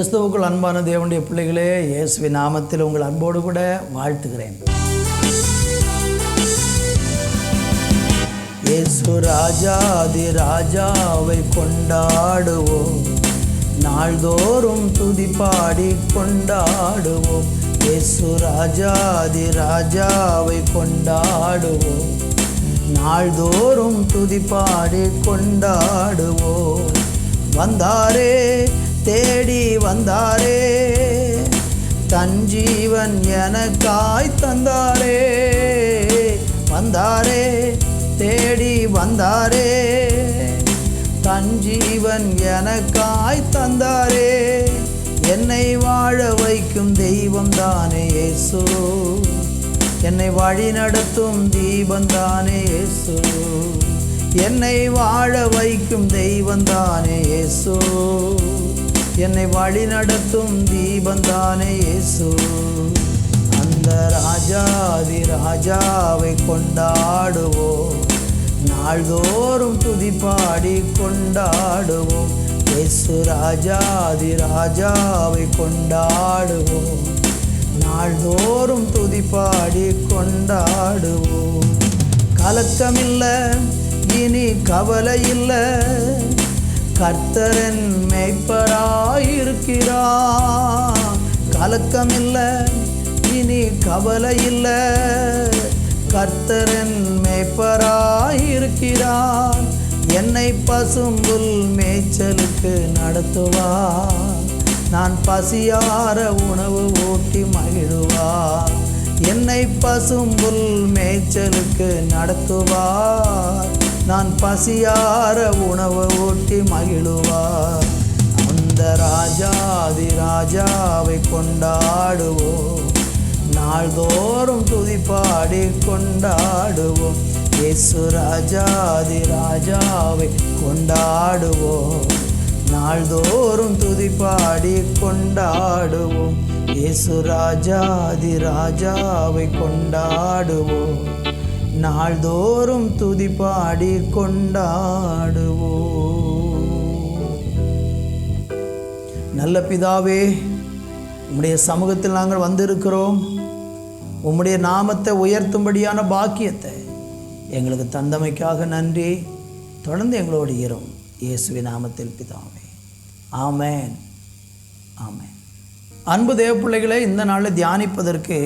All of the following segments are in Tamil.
கிறிஸ்துவுக்குள் அன்பான தேவனுடைய பிள்ளைகளே, இயேசுவின் நாமத்தில் உங்கள் அன்போடு கூட வாழ்த்துகிறேன். இயேசு ராஜாதி ராஜாவை கொண்டாடுவோம், நாள்தோறும் துதிப்பாடி கொண்டாடுவோம். இயேசு ராஜாதி ராஜாவை கொண்டாடுவோம், நாள்தோறும் துதிப்பாடி கொண்டாடுவோம். வந்தாரே, தேடி வந்தாரே, தன் ஜீவன் எனக்காய் தந்தாரே. வந்தாரே, தேடி வந்தாரே, தன் ஜீவன் எனக்காய் தந்தாரே. என்னை வாழ வைக்கும் தெய்வம் தானே இயேசு, என்னை வழி நடத்தும் தீபம் தானே இயேசு. என்னை வாழ வைக்கும் தெய்வம் தானே இயேசு, என்னை வழி நடத்தும் தீபம் தானே இயேசு. அந்த ராஜாதி ராஜாவை கொண்டாடுவோம், நாள்தோறும் துதிப்பாடி கொண்டாடுவோம். இயேசு ராஜாதி ராஜாவை கொண்டாடுவோம், நாள்தோறும் துதிப்பாடி கொண்டாடுவோம். கலக்கமில்லை, இனி கவலை இல்லை, கர்த்தரன் மேய்ப்பராயிருக்கிறார். கலக்கமில்லை, இனி கவலை இல்லை, கர்த்தரன் மேய்ப்பராயிருக்கிறார். என்னை பசும்புல் மேய்ச்சலுக்கு நடத்துவார், நான் பசியார உணவு ஊட்டி மகிழ்வார். என்னை பசும்புல் மேய்ச்சலுக்கு நடத்துவார், நான் பசியார உணவு ஊட்டி மகிழுவார். அந்த ராஜாதி ராஜாவை கொண்டாடுவோம், நாள்தோறும் துதிப்பாடி கொண்டாடுவோம். இயேசு ராஜாதி ராஜாவை கொண்டாடுவோம், நாள்தோறும் துதிப்பாடி கொண்டாடுவோம். இயேசு ராஜாதி ராஜாவை கொண்டாடுவோம், நாள்தோறும் துதிப்பாடி கொண்டாடுவோம். நல்ல பிதாவே, உம்முடைய சமூகத்தில் நாங்கள் வந்திருக்கிறோம். உம்முடைய நாமத்தை உயர்த்தும்படியான பாக்கியத்தை எங்களுக்கு தந்தமைக்காக நன்றி. தொடர்ந்து எங்களோடு இரும். இயேசுவின் நாமத்தில் பிதாவே, ஆமென், ஆமென். அன்பு தேவ பிள்ளைகளை, இந்த நாளில் தியானிப்பதற்கு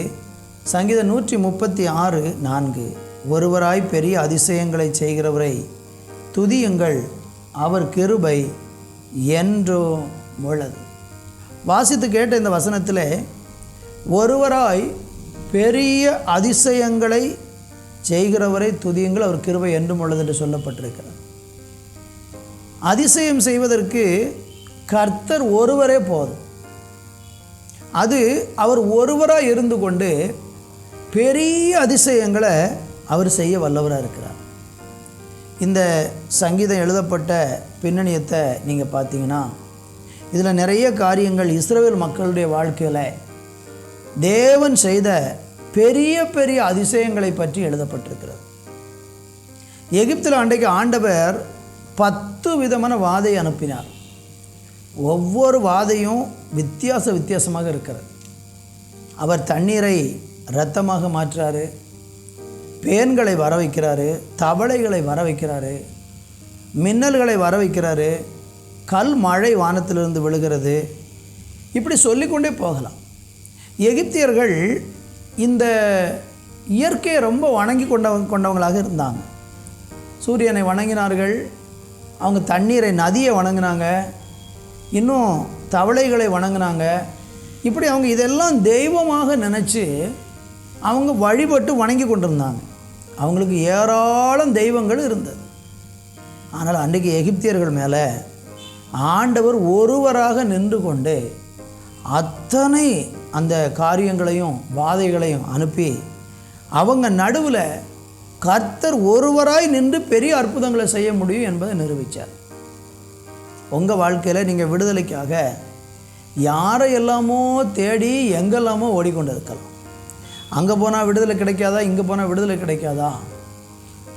சங்கீதம் 136:4, ஒருவராய் பெரிய அதிசயங்களை செய்கிறவரை துதியுங்கள், அவர் கிருபை என்றும் உள்ளது. வாசித்து கேட்ட இந்த வசனத்தில் ஒருவராய் பெரிய அதிசயங்களை செய்கிறவரை துதியுங்கள், அவர் கிருபை என்றும் உள்ளது என்று சொல்லப்பட்டிருக்கிறது. அதிசயம் செய்வதற்கு கர்த்தர் ஒருவரே போதும். அது அவர் ஒருவராக இருந்து கொண்டு பெரிய அதிசயங்களை அவர் செய்ய வல்லவராக இருக்கிறார். இந்த சங்கீதம் எழுதப்பட்ட பின்னணியத்தை நீங்கள் பார்த்தீங்கன்னா, இதில் நிறைய காரியங்கள் இஸ்ரவேல் மக்களுடைய வாழ்க்கையில் தேவன் செய்த பெரிய பெரிய அதிசயங்களை பற்றி எழுதப்பட்டிருக்கிறது. எகிப்தில் அன்றைக்கு ஆண்டவர் 10 விதமான வாதை அனுப்பினார். ஒவ்வொரு வாதையும் வித்தியாசமாக இருக்கிறது. அவர் தண்ணீரை இரத்தமாக மாற்றுறாரு, பேன்களை வர வைக்கிறாரு, தவளைகளை வர வைக்கிறாரு, மின்னல்களை வர வைக்கிறாரு, கல் மழை வானத்திலிருந்து விழுகிறது. இப்படி சொல்லிக்கொண்டே போகலாம். எகிப்தியர்கள் இந்த இயற்கையை ரொம்ப வணங்கி கொண்டவங்களாக இருந்தாங்க. சூரியனை வணங்கினார்கள், அவங்க தண்ணீரை, நதியை வணங்கினாங்க, இன்னும் தவளைகளை வணங்கினாங்க. இப்படி அவங்க இதெல்லாம் தெய்வமாக நினச்சி அவங்க வழிபட்டு வணங்கி கொண்டிருந்தாங்க. அவங்களுக்கு ஏராளம் தெய்வங்கள் இருந்தது. ஆனால் அன்றைக்கு எகிப்தியர்கள் மேலே ஆண்டவர் ஒருவராக நின்று கொண்டு அத்தனை அந்த காரியங்களையும் வாதைகளையும் அனுப்பி அவங்க நடுவில் கர்த்தர் ஒருவராய் நின்று பெரிய அற்புதங்களை செய்ய முடியும் என்பதை நிரூபித்தார். உங்கள் வாழ்க்கையில் நீங்கள் விடுதலைக்காக யாரை எல்லாமோ தேடி எங்கெல்லாமோ ஓடிக்கொண்டு இருக்கலாம். அங்கே போனால் விடுதலை கிடைக்காதா, இங்கே போனால் விடுதலை கிடைக்காதா,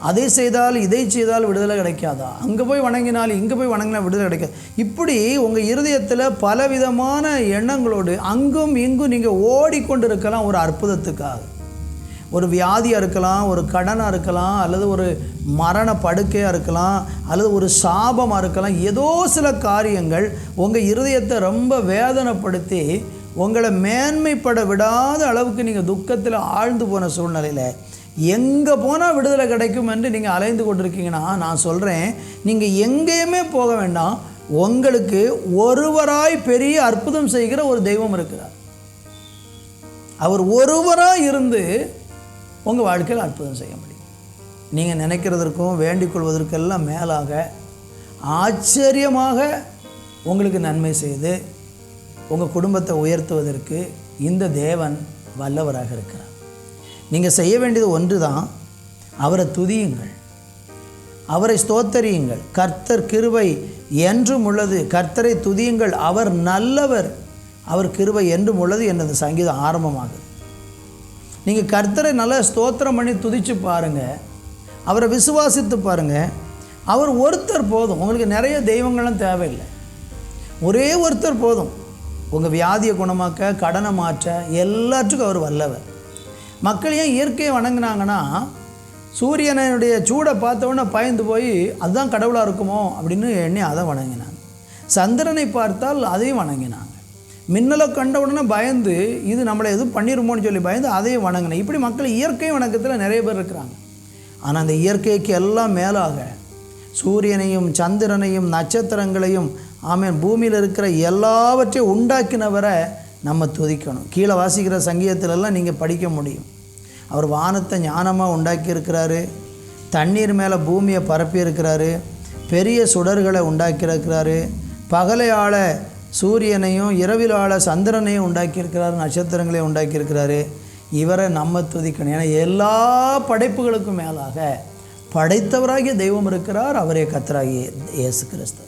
அதை செய்தால் இதை செய்தால் விடுதலை கிடைக்காதா, அங்கே போய் வணங்கினால் இங்கே போய் வணங்கினால் விடுதலை கிடைக்காது. இப்படி உங்கள் இருதயத்தில் பலவிதமான எண்ணங்களோடு அங்கும் இங்கும் நீங்கள் ஓடிக்கொண்டு இருக்கலாம். ஒரு அற்புதத்துக்காக, ஒரு வியாதியாக இருக்கலாம், ஒரு கடனாக இருக்கலாம், அல்லது ஒரு மரண படுக்கையாக இருக்கலாம், அல்லது ஒரு சாபமாக இருக்கலாம். ஏதோ சில காரியங்கள் உங்கள் இருதயத்தை ரொம்ப வேதனைப்படுத்தி உங்களை மேன்மைப்பட விடாத அளவுக்கு நீங்கள் துக்கத்தில் ஆழ்ந்து போன சூழ்நிலையில் எங்கே போனால் விடுதலை கிடைக்கும் என்று நீங்கள் அலைந்து கொண்டிருக்கீங்கன்னா, நான் சொல்கிறேன், நீங்கள் எங்கேயுமே போக வேண்டாம். உங்களுக்கு ஒருவராய் பெரிய அற்புதம் செய்கிற ஒரு தெய்வம் இருக்கிறார். அவர் ஒருவராக இருந்து உங்கள் வாழ்க்கையில் அற்புதம் செய்ய முடியும். நீங்கள் நினைக்கிறதற்கும் வேண்டிக் கொள்வதற்கெல்லாம் மேலாக ஆச்சரியமாக உங்களுக்கு நன்மை செய்து உங்கள் குடும்பத்தை உயர்த்துவதற்கு இந்த தேவன் வல்லவராக இருக்கிறார். நீங்கள் செய்ய வேண்டியது ஒன்று தான், அவரை துதியுங்கள், அவரை ஸ்தோத்தரியுங்கள். கர்த்தர் கிருபை என்றும் உள்ளது, கர்த்தரை துதியுங்கள், அவர் நல்லவர், அவர் கிருபை என்றும் உள்ளது என்னது சங்கீதம் ஆரம்பமாகுது. நீங்கள் கர்த்தரை நல்லா ஸ்தோத்திரம் பண்ணி துதித்து பாருங்கள், அவரை விசுவாசித்து பாருங்கள். அவர் ஒருத்தர் போதும். உங்களுக்கு நிறைய தெய்வங்கள்லாம் தேவையில்லை, ஒரே ஒருத்தர் போதும். உங்கள் வியாதியை குணமாக்க, கடனை மாற்ற, எல்லாத்துக்கும் அவர் வல்லவர். மக்கள் ஏன் இயற்கையை வணங்கினாங்கன்னா, சூரியனுடைய சூடை பார்த்தவொன்னே பயந்து போய் அதுதான் கடவுளாக இருக்குமோ அப்படின்னு எண்ணி அதை வணங்கினாங்க. சந்திரனை பார்த்தால் அதையும் வணங்கினாங்க. மின்னலை கண்ட உடனே பயந்து இது நம்மளை எதுவும் பண்ணிருமோன்னு சொல்லி பயந்து அதையும் வணங்கினேன். இப்படி மக்கள் இயற்கை வணக்கத்தில் நிறைய பேர் இருக்கிறாங்க. ஆனால் அந்த இயற்கைக்கு எல்லாம் மேலாக சூரியனையும் சந்திரனையும் நட்சத்திரங்களையும் பூமியில் இருக்கிற எல்லாவற்றையும் உண்டாக்கினவரை நம்ம துதிக்கணும். கீழே வாசிக்கிற சங்கீதத்திலெல்லாம் நீங்கள் படிக்க முடியும். அவர் வானத்தை ஞானமாக உண்டாக்கியிருக்கிறாரு, தண்ணீர் மேலே பூமியை பரப்பியிருக்கிறாரு, பெரிய சுடர்களை உண்டாக்கியிருக்கிறாரு, பகலை ஆள சூரியனையும் இரவில் ஆள சந்திரனையும் உண்டாக்கியிருக்கிறாரு, நட்சத்திரங்களையும் உண்டாக்கியிருக்கிறாரு. இவரை நம்ம துதிக்கணும். ஏன்னா எல்லா படைப்புகளுக்கும் மேலாக படைத்தவராகிய தெய்வம் இருக்கிறார், அவரே கர்த்தராகிய இயேசு கிறிஸ்து.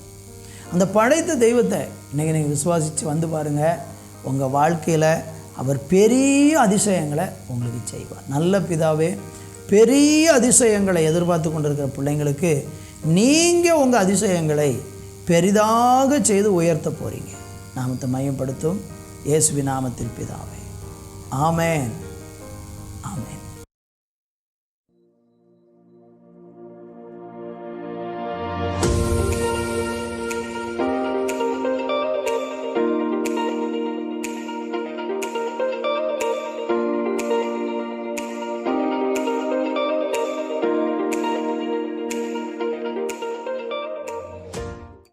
அந்த படைத்த தெய்வத்தை இன்றைக்கி நீங்கள் விசுவாசித்து வந்து பாருங்கள். உங்கள் வாழ்க்கையில் அவர் பெரிய அதிசயங்களை உங்களுக்கு செய்வார். நல்ல பிதாவே, பெரிய அதிசயங்களை எதிர்பார்த்து கொண்டிருக்கிற பிள்ளைங்களுக்கு நீங்கள் உங்கள் அதிசயங்களை பெரிதாக செய்து உயர்த்த போகிறீங்க. நாமத்தை மையப்படுத்தும் இயேசுவின் நாமத்தில் பிதாவே, ஆமென், ஆமென்.